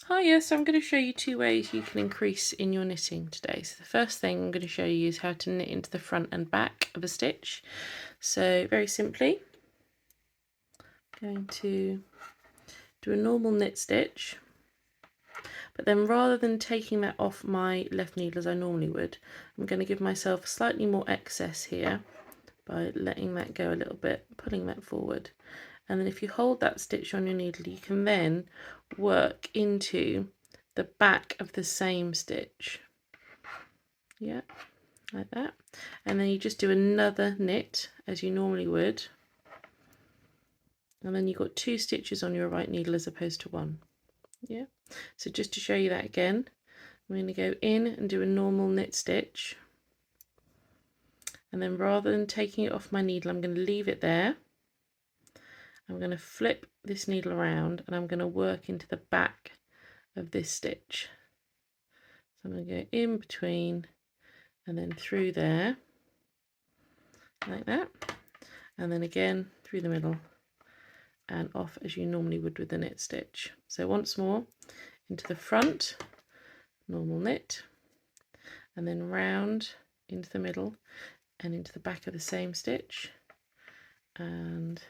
Hiya, so I'm going to show you two ways you can increase in your knitting today. So the first thing I'm going to show you is how to knit into the front and back of a stitch. So very simply, I'm going to do a normal knit stitch, but then rather than taking that off my left needle as I normally would, I'm going to give myself slightly more excess here by letting that go a little bit, pulling that forward. And then if you hold that stitch on your needle, you can then work into the back of the same stitch. Yeah, like that. And then you just do another knit as you normally would. And then you've got two stitches on your right needle as opposed to one. Yeah, so just to show you that again, I'm going to go in and do a normal knit stitch. And then rather than taking it off my needle, I'm going to leave it there. I'm going to flip this needle around and I'm going to work into the back of this stitch. So I'm going to go in between and then through there, like that, and then again through the middle and off as you normally would with the knit stitch. So once more, into the front, normal knit, and then round into the middle and into the back of the same stitch, and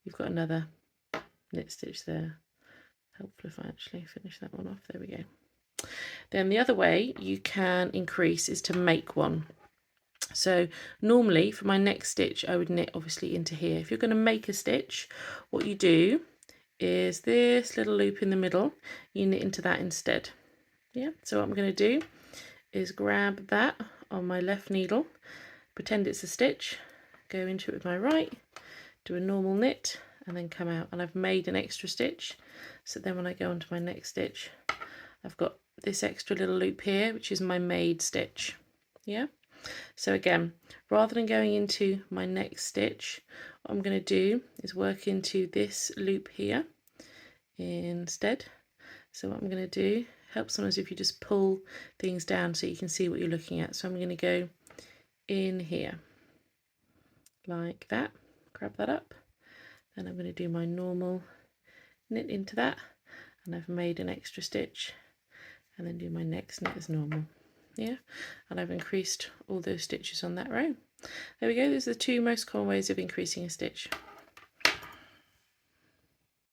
you've got another knit stitch there. Helpful if I actually finish that one off. There we go. Then the other way you can increase is to make one. So normally for my next stitch I would knit obviously into here. If you're going to make a stitch, what you do is this little loop in the middle, you knit into that instead. Yeah, so what I'm going to do is grab that on my left needle, pretend it's a stitch, go into it with my right, do a normal knit and then come out, and I've made an extra stitch, so then when I go on to my next stitch I've got this extra little loop here which is my made stitch. Yeah, so again, rather than going into my next stitch, what I'm going to do is work into this loop here instead. So what I'm going to do, helps sometimes if you just pull things down so you can see what you're looking at. So I'm going to go in here like that, grab that up, then I'm going to do my normal knit into that, and I've made an extra stitch, and then do my next knit as normal. Yeah, and I've increased all those stitches on that row. There we go, those are the two most common ways of increasing a stitch.